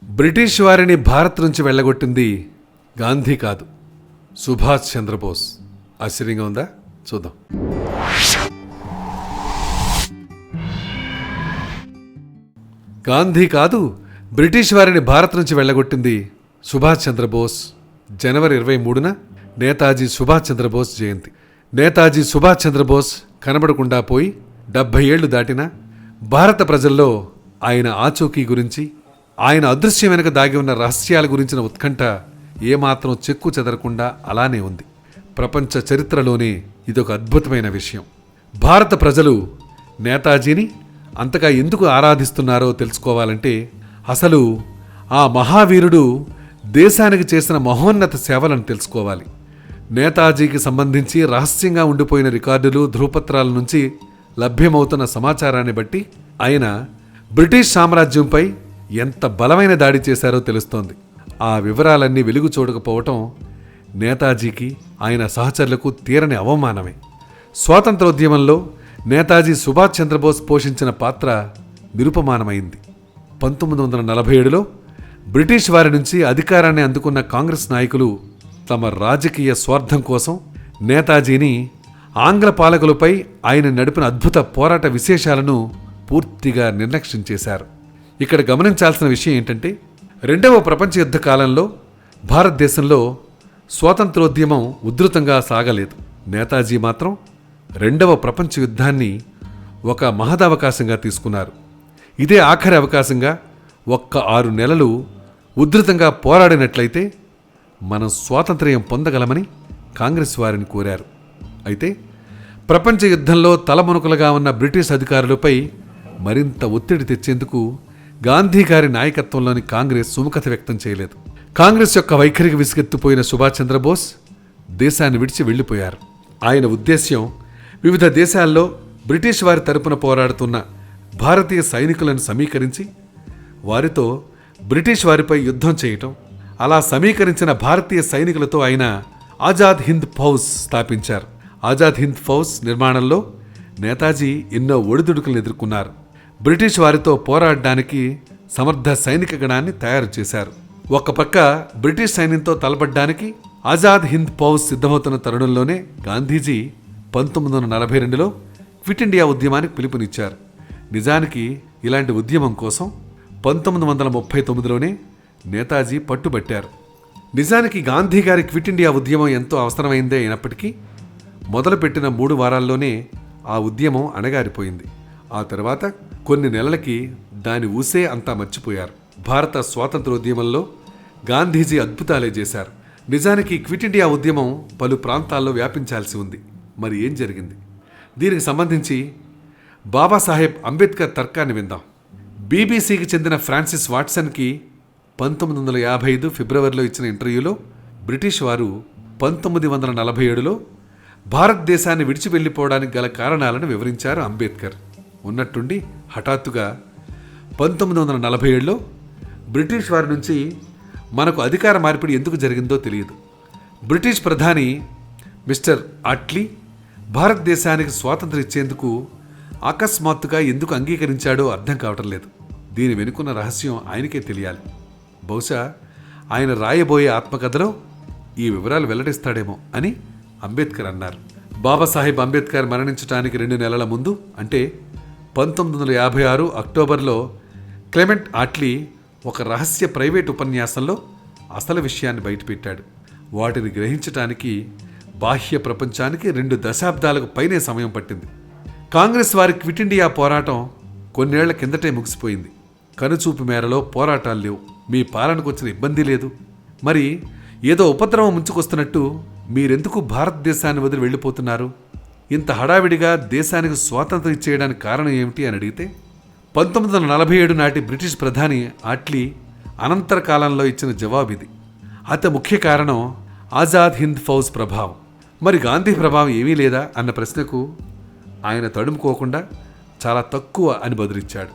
British వారిని భారత్ నుంచి వెళ్ళగొట్టింది గాంధీ కాదు, సుభాష్ చంద్రబోస్. ఆశ్చర్యంగా ఉందా? చూద్దాం. గాంధీ కాదు, బ్రిటిష్ వారిని భారత్ నుంచి వెళ్ళగొట్టింది సుభాష్ చంద్రబోస్. జనవరి 23న నేతాజీ సుభాష్ చంద్రబోస్ జయంతి. నేతాజీ సుభాష్ చంద్రబోస్ కనబడకుండా పోయి 70 ఏళ్లు దాటినా భారత ప్రజల్లో ఆయన ఆచూకీ గురించి, ఆయన అదృశ్యం వెనుక దాగి ఉన్న రహస్యాల గురించిన ఉత్కంఠ ఏమాత్రం చెక్కు చెదరకుండా అలానే ఉంది. ప్రపంచ చరిత్రలోనే ఇదొక అద్భుతమైన విషయం. భారత ప్రజలు నేతాజీని అంతగా ఎందుకు ఆరాధిస్తున్నారో తెలుసుకోవాలంటే అసలు ఆ మహావీరుడు దేశానికి చేసిన మహోన్నత సేవలను తెలుసుకోవాలి. నేతాజీకి సంబంధించి రహస్యంగా ఉండిపోయిన రికార్డులు, ధృవపత్రాల నుంచి లభ్యమవుతున్న సమాచారాన్ని బట్టి ఆయన బ్రిటిష్ సామ్రాజ్యంపై ఎంత బలమైన దాడి చేశారో తెలుస్తోంది. ఆ వివరాలన్నీ వెలుగు చూడకపోవటం నేతాజీకి, ఆయన సహచరులకు తీరని అవమానమే. స్వాతంత్రోద్యమంలో నేతాజీ సుభాష్ చంద్రబోస్ పోషించిన పాత్ర నిరుపమానమైంది. 1947లో బ్రిటిష్ వారి నుంచి అధికారాన్ని అందుకున్న కాంగ్రెస్ నాయకులు తమ రాజకీయ స్వార్థం కోసం నేతాజీని, ఆంగ్ల పాలకులపై ఆయన నడిపిన అద్భుత పోరాట విశేషాలను పూర్తిగా నిర్లక్ష్యం చేశారు. ఇక్కడ గమనించాల్సిన విషయం ఏంటంటే, 2వ ప్రపంచ యుద్ధ కాలంలో భారతదేశంలో స్వాతంత్రోద్యమం ఉధృతంగా సాగలేదు. నేతాజీ మాత్రం 2వ ప్రపంచ యుద్ధాన్ని ఒక మహదవకాశంగా తీసుకున్నారు. ఇదే ఆఖరి అవకాశంగా ఒక్క 6 నెలలు ఉధృతంగా పోరాడినట్లయితే మనం స్వాతంత్ర్యం పొందగలమని కాంగ్రెస్ వారిని కోరారు. అయితే ప్రపంచ యుద్ధంలో తలమునకలుగా ఉన్న బ్రిటిష్ అధికారులపై మరింత ఒత్తిడి తెచ్చేందుకు గాంధీ గారి నాయకత్వంలోని కాంగ్రెస్ సుముఖత వ్యక్తం చేయలేదు. కాంగ్రెస్ యొక్క వైఖరికి విసుగెత్తిపోయిన సుభాష్ చంద్రబోస్ దేశాన్ని విడిచి వెళ్లిపోయారు. ఆయన ఉద్దేశ్యం వివిధ దేశాల్లో బ్రిటిష్ వారి తరపున పోరాడుతున్న భారతీయ సైనికులను సమీకరించి వారితో బ్రిటిష్ వారిపై యుద్ధం చేయటం. అలా సమీకరించిన భారతీయ సైనికులతో ఆయన ఆజాద్ హింద్ ఫౌజ్ స్థాపించారు. ఆజాద్ హింద్ ఫౌజ్ నిర్మాణంలో నేతాజీ ఎన్నో ఒడిదుడుకులను ఎదుర్కొన్నారు. బ్రిటిష్ వారితో పోరాడడానికి సమర్థ సైనిక గణాన్ని తయారు చేశారు. ఒక పక్క బ్రిటిష్ సైన్యంతో తలపడ్డానికి ఆజాద్ హింద్ ఫౌజ్ సిద్ధమవుతున్న తరుణంలోనే గాంధీజీ 1942లో క్విట్ ఇండియా ఉద్యమానికి పిలుపునిచ్చారు. నిజానికి ఇలాంటి ఉద్యమం కోసం 1939లోనే నేతాజీ పట్టుబట్టారు. నిజానికి గాంధీ గారి క్విట్ ఇండియా ఉద్యమం ఎంతో అవసరమైందే అయినప్పటికీ మొదలుపెట్టిన 3 వారాల్లోనే ఆ ఉద్యమం అణగారిపోయింది. ఆ తర్వాత కొన్ని నెలలకి దాని ఊసే అంతా మర్చిపోయారు. భారత స్వాతంత్రోద్యమంలో గాంధీజీ అద్భుతాలే చేశారు. నిజానికి క్విట్ ఇండియా ఉద్యమం పలు ప్రాంతాల్లో వ్యాపించాల్సి ఉంది. మరి ఏం జరిగింది? దీనికి సంబంధించి బాబాసాహెబ్ అంబేద్కర్ తర్కాన్ని విందాం. బీబీసీకి చెందిన ఫ్రాన్సిస్ వాట్సన్కి 1955 ఫిబ్రవరిలో ఇచ్చిన ఇంటర్వ్యూలో బ్రిటిష్ వారు 1947లో భారతదేశాన్ని విడిచి వెళ్లిపోవడానికి గల కారణాలను వివరించారు అంబేద్కర్. ఉన్నట్టుండి హఠాత్తుగా 1947లో బ్రిటిష్ వారి నుంచి మనకు అధికార మార్పిడి ఎందుకు జరిగిందో తెలియదు. బ్రిటిష్ ప్రధాని మిస్టర్ అట్లీ భారతదేశానికి స్వాతంత్రం ఇచ్చేందుకు అకస్మాత్తుగా ఎందుకు అంగీకరించాడో అర్థం కావటం లేదు. దీని వెనుకున్న రహస్యం ఆయనకే తెలియాలి. బహుశా ఆయన రాయబోయే ఆత్మకథలో ఈ వివరాలు వెల్లడిస్తాడేమో అని అంబేద్కర్ అన్నారు. బాబాసాహెబ్ అంబేద్కర్ మరణించడానికి 2 నెలల ముందు అంటే 1956 అక్టోబర్లో క్లెమెంట్ ఆట్లీ ఒక రహస్య ప్రైవేట్ ఉపన్యాసంలో అసలు విషయాన్ని బయటపెట్టాడు. వాటిని గ్రహించటానికి బాహ్య ప్రపంచానికి 2 దశాబ్దాలకు పైనే సమయం పట్టింది. కాంగ్రెస్ వారి క్విట్ ఇండియా పోరాటం కొన్నేళ్ల కిందటే ముగిసిపోయింది. కనుచూపు మేరలో పోరాటాలు లేవు. మీ పాలనకు వచ్చిన ఇబ్బంది లేదు. మరి ఏదో ఉపద్రవం ముంచుకొస్తున్నట్టు మీరెందుకు భారతదేశాన్ని వదిలి వెళ్ళిపోతున్నారు? ఇంత హడావిడిగా దేశానికి స్వాతంత్రం ఇచ్చేయడానికి కారణం ఏమిటి అని అడిగితే 1947 నాటి బ్రిటిష్ ప్రధాని ఆట్లీ అనంతర కాలంలో ఇచ్చిన జవాబిది. అతి ముఖ్య కారణం ఆజాద్ హింద్ ఫౌజ్ ప్రభావం. మరి గాంధీ ప్రభావం ఏమీ లేదా అన్న ప్రశ్నకు ఆయన తడుముకోకుండా చాలా తక్కువ అని బదులిచ్చాడు.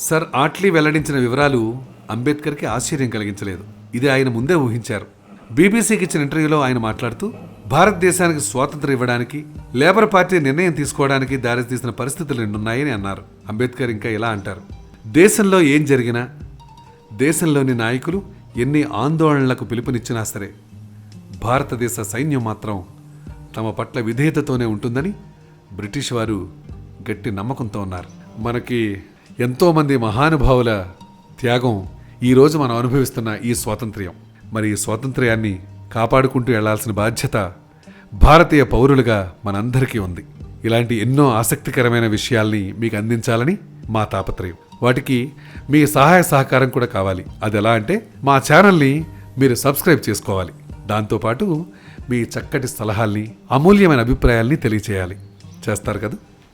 సర్ ఆట్లీ వెల్లడించిన వివరాలు అంబేద్కర్కి ఆశ్చర్యం కలిగించలేదు. ఇది ఆయన ముందే ఊహించారు. బీబీసీకి ఇచ్చిన ఇంటర్వ్యూలో ఆయన మాట్లాడుతూ భారతదేశానికి స్వాతంత్రం ఇవ్వడానికి లేబర్ పార్టీ నిర్ణయం తీసుకోవడానికి దారితీసిన పరిస్థితులు 2 ఉన్నాయని అన్నారు. అంబేద్కర్ ఇంకా ఇలా అంటారు: దేశంలో ఏం జరిగినా దేశంలోని నాయకులు ఎన్ని ఆందోళనలకు పిలుపునిచ్చినా సరే భారతదేశ సైన్యం మాత్రం తమ పట్ల విధేయతతోనే ఉంటుందని బ్రిటిష్ వారు గట్టి నమ్మకంతో ఉన్నారు. మనకి ఎంతోమంది మహానుభావుల త్యాగం ఈరోజు మనం అనుభవిస్తున్న ఈ స్వాతంత్ర్యం. మరి ఈ స్వాతంత్ర్యాన్ని కాపాడుకుంటూ వెళ్లాల్సిన బాధ్యత భారతీయ పౌరులుగా మనందరికీ ఉంది. ఇలాంటి ఎన్నో ఆసక్తికరమైన విషయాల్ని మీకు అందించాలని మా తాపత్రయం. వాటికి మీ సహాయ సహకారం కూడా కావాలి. అది ఎలా అంటే మా ఛానల్ని మీరు సబ్స్క్రైబ్ చేసుకోవాలి. దాంతోపాటు మీ చక్కటి సలహాల్ని, అమూల్యమైన అభిప్రాయాల్ని తెలియచేయాలి. చేస్తారు కదా?